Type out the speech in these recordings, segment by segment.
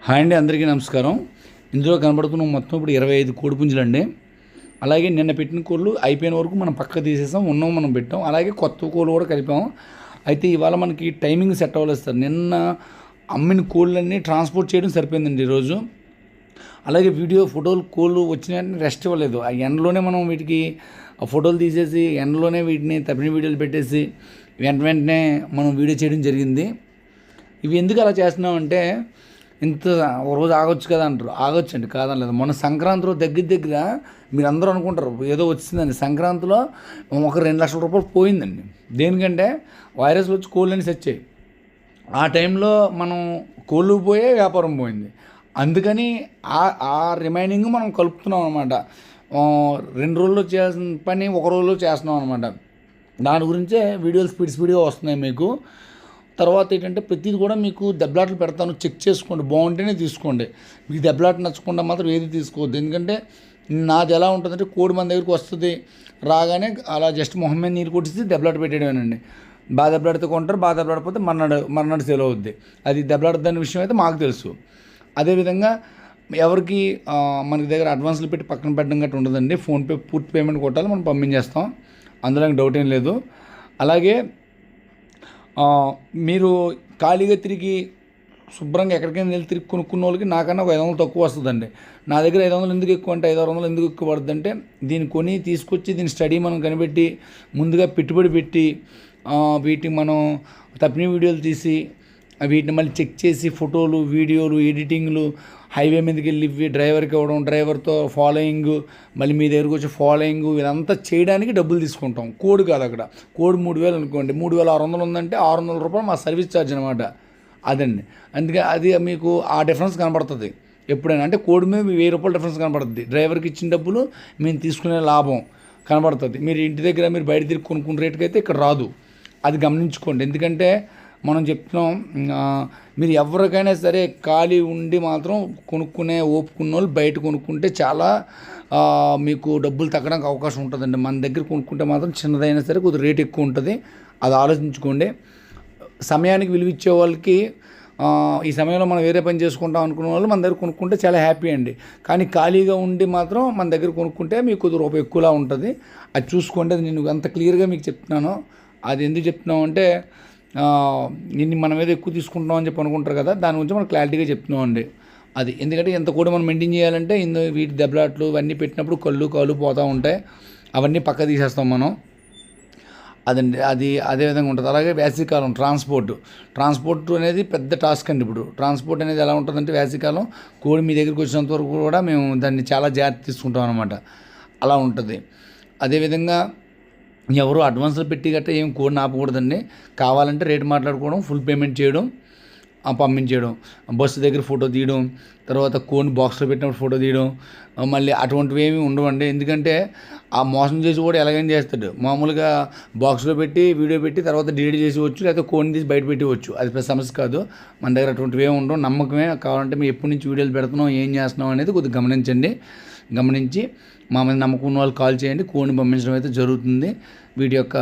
Hi అండి, అందరికీ నమస్కారం. ఇందులో కనబడుతున్న మొత్తం ఇప్పుడు 25 కోడిపుంజులండి. అలాగే నిన్న పెట్టిన కోళ్ళు అయిపోయిన వరకు మనం పక్క తీసేసాం, ఉన్నవి మనం పెట్టాం. అలాగే కొత్త కోళ్ళు కూడా కలిపాం. అయితే ఇవాళ మనకి టైమింగ్ సెట్ అవ్వలేదు సార్. నిన్న అమ్మిన కోళ్ళన్నీ ట్రాన్స్పోర్ట్ చేయడం సరిపోయిందండి ఈరోజు. అలాగే ఫోటోలు కోళ్ళు వచ్చిన రెస్ట్ ఇవ్వలేదు. ఆ ఎండలోనే మనం వీటికి ఫోటోలు తీసేసి ఎండలోనే వీటిని తప్పిన వీడియోలు పెట్టేసి వెంటనే మనం వీడియో చేయడం జరిగింది. ఇవి ఎందుకు అలా చేస్తున్నామంటే, ఇంత ఒక రోజు ఆగొచ్చు కదా అంటారు. ఆగొచ్చండి, కాదనలేదు. మొన్న సంక్రాంతిలో దగ్గర మీరు అందరూ అనుకుంటారు ఏదో వచ్చిందండి. సంక్రాంతిలో ఒక 2 లక్షల రూపాయలు పోయిందండి. దేనికంటే వైరస్లు వచ్చి కోళ్ళని చచ్చాయి. ఆ టైంలో మనం కోళ్ళు పోయే వ్యాపారం పోయింది. అందుకని ఆ రిమైనింగ్ మనం కలుపుతున్నాం అనమాట. 2 రోజుల్లో చేయాల్సిన పని 1 రోజులో చేస్తున్నాం అనమాట. దాని గురించే వీడియోలు స్పీడ్గా వస్తున్నాయి మీకు. తర్వాత ఏంటంటే ప్రతిది కూడా మీకు దెబ్బలాట్లు పెడతాను, చెక్ చేసుకోండి. బాగుంటేనే తీసుకోండి. మీకు దెబ్బలాట నచ్చకుండా మాత్రం ఏది తీసుకోవద్దు. ఎందుకంటే నాది ఎలా ఉంటుందంటే, కోడి మన దగ్గరికి వస్తుంది, రాగానే అలా జస్ట్ మొహం మీద నీరు కొట్టిస్తే దెబ్బలాట పెట్టేయడమేనండి. బాగా దెబ్బలాడితే కొంటారు, బాగా దెబ్బలాడిపోతే మర్నాడు సేల్ అవుద్ది. అది దెబ్బలాడదనే విషయం అయితే మాకు తెలుసు. అదేవిధంగా ఎవరికి మనకి దగ్గర అడ్వాన్స్లు పెట్టి పక్కన పెట్టడం గట్రా ఉండదండి. ఫోన్పే పూర్తి పేమెంట్ కొట్టాలి, మనం పంపించేస్తాం. అందులో డౌట్ ఏం లేదు. అలాగే మీరు ఖాళీగా తిరిగి శుభ్రంగా ఎక్కడికైనా వెళ్ళి తిరిగి కొనుక్కున్న వాళ్ళకి నాకన్నా ఒక 500 తక్కువ వస్తుందండి. నా దగ్గర 500 ఎందుకు ఎక్కువ అంటే 500-600 ఎందుకు ఎక్కువ పడుతుంది అంటే, దీన్ని కొని తీసుకొచ్చి దీని స్టడీ మనం కనిపెట్టి ముందుగా పెట్టుబడి పెట్టి వీటిని మనం తప్పిన వీడియోలు తీసి వీటిని మళ్ళీ చెక్ చేసి ఫోటోలు, వీడియోలు, ఎడిటింగ్లు, హైవే మీదకి వెళ్ళి డ్రైవర్కి ఇవ్వడం, డ్రైవర్తో ఫాలోయింగ్, మళ్ళీ మీ దగ్గరకు వచ్చి ఫాలోయింగ్, ఇదంతా చేయడానికి డబ్బులు తీసుకుంటాం. కోడి కాదు, అక్కడ కోడి 3,000 అనుకోండి, 3,600 ఉందంటే 600 రూపాయలు మా సర్వీస్ ఛార్జ్ అనమాట. అదండి. అందుకే అది మీకు ఆ డిఫరెన్స్ కనపడుతుంది ఎప్పుడైనా. అంటే కోడి మీద 1,000 రూపాయలు డిఫరెన్స్ కనపడుతుంది. డ్రైవర్కి ఇచ్చిన డబ్బులు మేము తీసుకునే లాభం కనబడుతుంది. మీరు ఇంటి దగ్గర మీరు బయట తిరిగి కొనుక్కున్న రేటుకి అయితే ఇక్కడ రాదు. అది గమనించుకోండి. ఎందుకంటే మనం చెప్తున్నాం, మీరు ఎవరికైనా సరే ఖాళీ ఉండి మాత్రం కొనుక్కునే ఓపుకున్న వాళ్ళు బయట కొనుక్కుంటే చాలా మీకు డబ్బులు తగ్గడానికి అవకాశం ఉంటుందండి. మన దగ్గర కొనుక్కుంటే మాత్రం చిన్నదైనా సరే కొద్దిగా రేట్ ఎక్కువ ఉంటుంది. అది ఆలోచించుకోండి. సమయానికి విలువ ఇచ్చే వాళ్ళకి ఈ సమయంలో మనం వేరే పని చేసుకుంటాం అనుకున్న వాళ్ళు మన దగ్గర కొనుక్కుంటే చాలా హ్యాపీ అండి. కానీ ఖాళీగా ఉండి మాత్రం మన దగ్గర కొనుక్కుంటే మీకు కొద్ది రూపాయి ఎక్కువలా ఉంటుంది. అది చూసుకోండి. అది నేను అంత క్లియర్గా మీకు చెప్తున్నాను. అది ఎందుకు చెప్తున్నాం అంటే, నిన్ను మనం ఏదో ఎక్కువ తీసుకుంటున్నాం అని చెప్పి అనుకుంటారు కదా, దాని గురించి మనం క్లారిటీగా చెప్తున్నాం అండి. అది ఎందుకంటే ఎంత కూడా మనం మెయింటైన్ చేయాలంటే వీటి దెబ్బలాట్లు ఇవన్నీ పెట్టినప్పుడు కాళ్ళు పోతూ ఉంటాయి. అవన్నీ పక్క తీసేస్తాం మనం. అదండి, అది అదేవిధంగా ఉంటుంది. అలాగే వేసవికాలం ట్రాన్స్పోర్ట్ అనేది పెద్ద టాస్క్ అండి. ఇప్పుడు ట్రాన్స్పోర్ట్ అనేది ఎలా ఉంటుందంటే, వేసవికాలం కోడి మీ దగ్గరికి వచ్చినంత వరకు కూడా మేము దాన్ని చాలా జాగ్రత్త తీసుకుంటాం అనమాట. అలా ఉంటుంది. అదేవిధంగా ఎవరు అడ్వాన్స్లు పెట్టి గట్రా ఏం కోడిని ఆపకూడదండి. కావాలంటే రేటు మాట్లాడుకోవడం, ఫుల్ పేమెంట్ చేయడం, పంపించేయడం. బస్సు దగ్గర ఫోటో తీయడం, తర్వాత కోడిని బాక్స్లో పెట్టినప్పుడు ఫోటో తీయడం, మళ్ళీ అటువంటివి ఏమీ ఉండవండి. ఎందుకంటే ఆ మోసం చేసి కూడా ఎలాగైనా చేస్తాడు. మామూలుగా బాక్స్లో పెట్టి వీడియో పెట్టి తర్వాత డిలీట్ చేసి వచ్చు, లేకపోతే కోడిని తీసి బయట పెట్టవచ్చు. అది పెద్ద సమస్య కాదు. మన దగ్గర అటువంటివి ఏమి ఉండవు. నమ్మకమే. కావాలంటే మేము ఎప్పటి నుంచి వీడియోలు పెడుతున్నాం, ఏం చేస్తున్నాం అనేది కొద్దిగా గమనించి మా మీద నమ్మకం ఉన్న వాళ్ళు కాల్ చేయండి. కోడిని పంపించడం అయితే జరుగుతుంది. వీటి యొక్క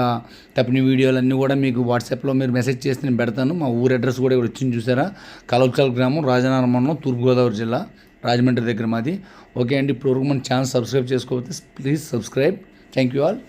తప్పిన వీడియోలన్నీ కూడా మీకు వాట్సాప్లో మీరు మెసేజ్ చేస్తే నేను పెడతాను. మా ఊరు అడ్రస్ కూడా ఇక్కడ వచ్చింది, చూసారా? కలవచల్ గ్రామం, రాజనగరం మండలం, తూర్పుగోదావరి జిల్లా, రాజమండ్రి దగ్గర మాది. ఓకే అండి. ఇప్పుడు వరకు మన ఛానల్ సబ్స్క్రైబ్ చేసుకోకపోతే please subscribe. Thank you all.